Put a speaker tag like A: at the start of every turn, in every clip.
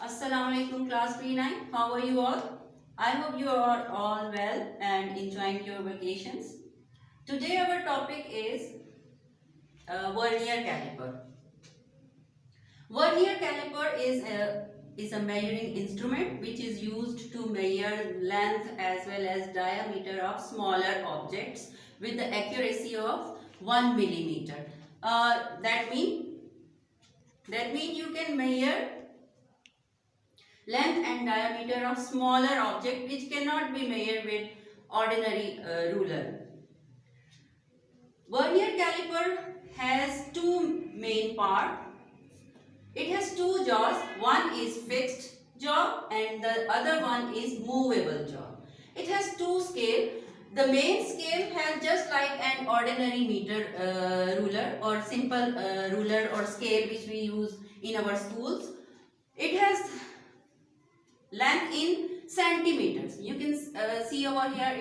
A: Assalamualaikum class P9. How are you all? I hope you are all well and enjoying your vacations. Today our topic is vernier caliper. Vernier caliper is a measuring instrument which is used to measure length as well as diameter of smaller objects with the accuracy of 1 millimeter. That mean you can measure length and diameter of smaller object which cannot be measured with ordinary ruler. Vernier caliper has two main parts. It has two jaws. One is fixed jaw and the other one is movable jaw. It has two scales. The main scale has just like an ordinary meter ruler or simple ruler or scale which we use in our schools. It has length in centimeters. You can see over here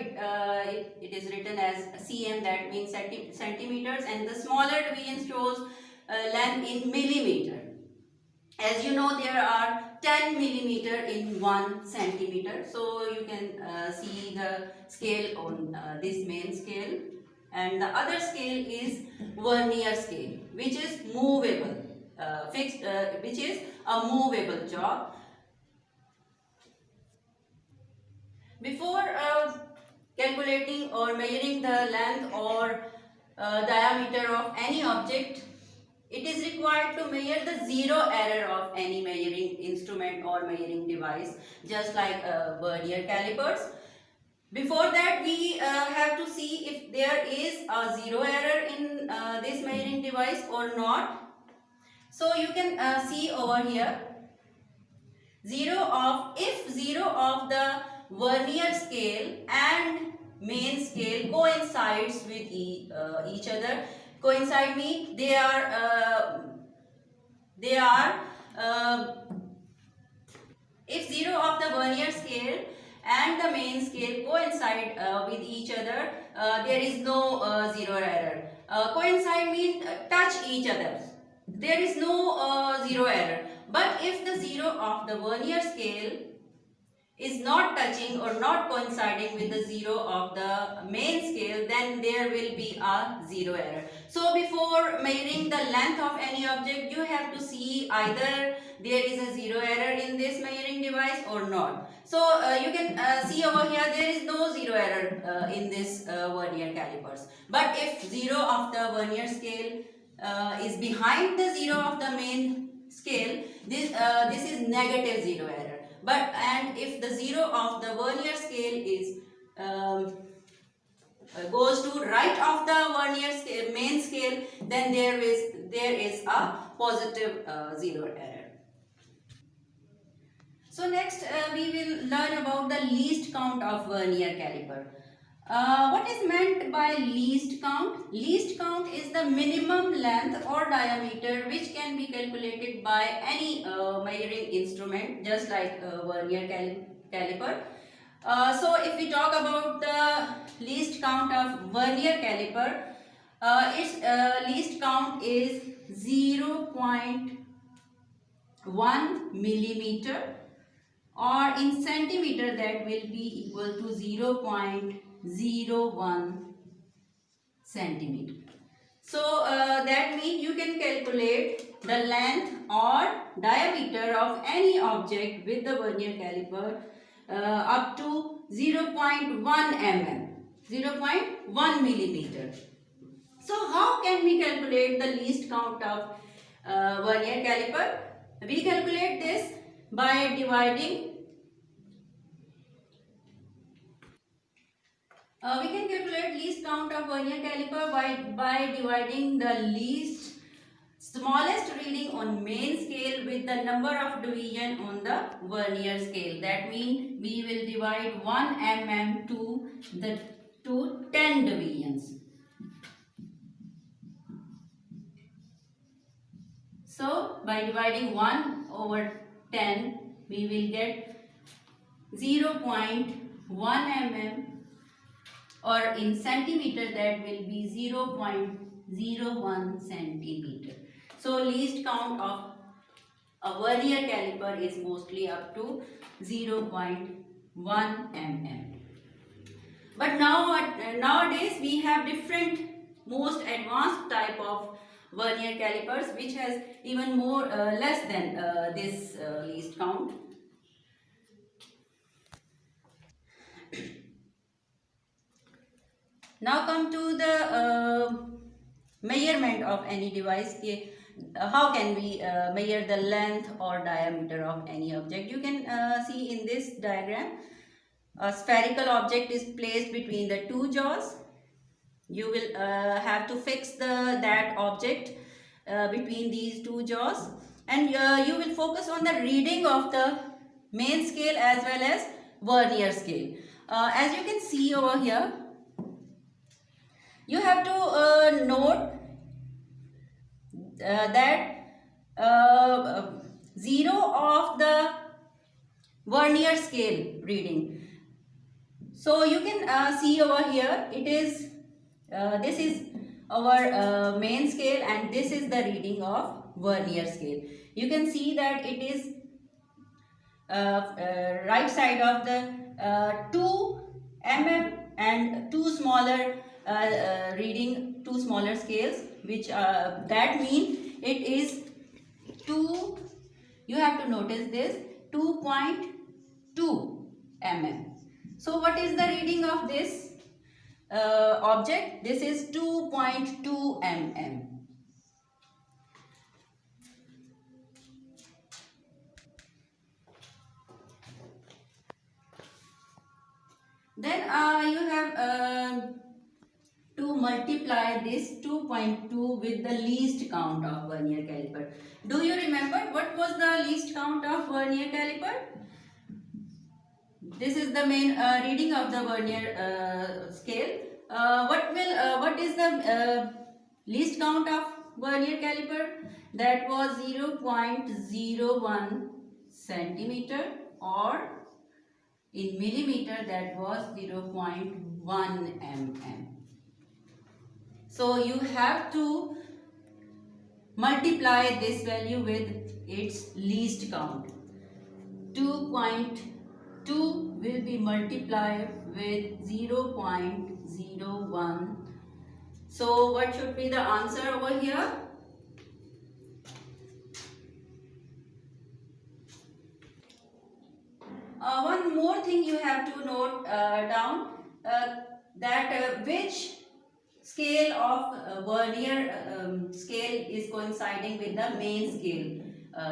A: it is written as cm, that means centimeters, and the smaller division shows length in millimeter. As you know, there are 10 millimeter in 1 centimeter. So you can see the scale on this main scale, and the other scale is vernier scale, which is movable, which is a movable jaw. Before calculating or measuring the length or diameter of any object, it is required to measure the zero error of any measuring instrument or measuring device, just like vernier calipers. Before that, we have to see if there is a zero error in this measuring device or not. So you can see over here, if zero of the vernier scale and main scale coincides with each other. Coincide means they are if zero of the vernier scale and the main scale coincide with each other, there is no zero error. Coincide means touch each other. There is no zero error. But if the zero of the vernier scale is not touching or not coinciding with the zero of the main scale, then there will be a zero error. So before measuring the length of any object, you have to see either there is a zero error in this measuring device or not. So you can see over here there is no zero error in this vernier calipers. But if zero of the vernier scale is behind the zero of the main scale, this is negative zero error. And if the zero of the vernier scale is goes to right of the vernier scale, main scale, then there is a positive zero error. So next we will learn about the least count of vernier caliper. What is meant by least count? Least count is the minimum length or diameter which can be calculated by any measuring instrument, just like vernier caliper. So if we talk about the least count of vernier caliper, its least count is 0.1 millimeter, or in centimeter that will be equal to 0.01 centimeter. So that means you can calculate the length or diameter of any object with the vernier caliper up to 0.1 mm, 0.1 millimeter. So how can we calculate the least count of vernier caliper? We calculate this by dividing. We can calculate least count of vernier caliper by dividing the smallest reading on main scale with the number of division on the vernier scale. That means we will divide 1 mm to 10 divisions. So by dividing 1 over 10, we will get 0.1 mm, or in centimeter that will be 0.01 centimeter. So least count of A vernier caliper is mostly up to 0.1 mm. But nowadays we have different most advanced type of vernier calipers which has even more less than this least count. Now come to the measurement of any device. How can we measure the length or diameter of any object? You can see in this diagram, a spherical object is placed between the two jaws. You will have to fix that object between these two jaws, and you will focus on the reading of the main scale as well as vernier scale. As you can see over here, you have to note that 0 of the vernier scale reading. So you can see over here, it is this is our main scale and this is the reading of vernier scale. You can see that it is right side of the 2 mm and two smaller reading two smaller scales, which that mean it is 2. You have to notice this 2.2 mm. So what is the reading of this object? This is 2.2 mm. Then you have to multiply this 2.2 with the least count of vernier caliper. Do you remember what was the least count of vernier caliper? This is the main reading of the vernier scale. What is the least count of vernier caliper? That was 0.01 centimeter, or in millimeter that was 0.1 mm. So you have to multiply this value with its least count. 2.2 will be multiplied with 0.01. So what should be the answer over here? One more thing you have to note down, that which scale of vernier scale is coinciding with the main scale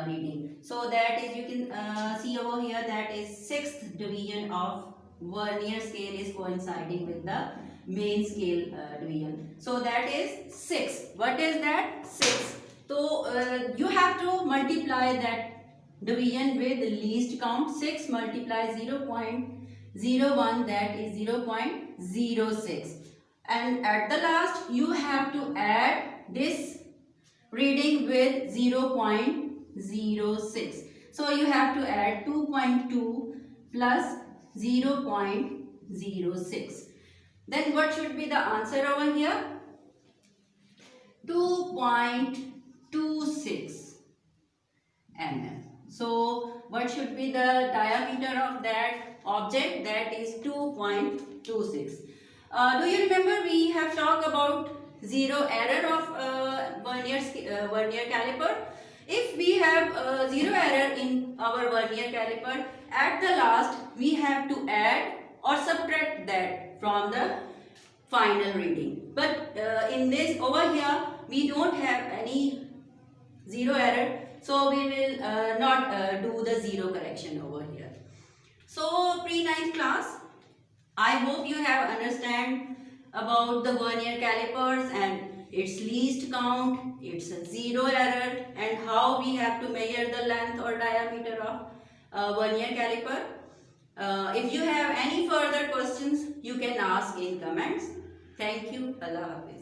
A: reading. So that is, you can see over here, that is 6th division of vernier scale is coinciding with the main scale division. So that is 6. What is that? 6. So you have to multiply that division with the least count. 6 multiply 0.01, that is 0.06. And at the last you have to add this reading with 0.06. So you have to add 2.2 plus 0.06. Then what should be the answer over here? 2.26 mm. So what should be the diameter of that object? That is 2.26. Do you remember we have talked about zero error of vernier caliper? If we have zero error in our vernier caliper, at the last we have to add or subtract that from the final reading. But in this over here, we don't have any zero error, so we will not do the zero correction over here. So pre-9th class, I hope you have understand about the vernier calipers and its least count, its zero error, and how we have to measure the length or diameter of vernier caliper. If you have any further questions, you can ask in comments. Thank you. Allah Hafiz.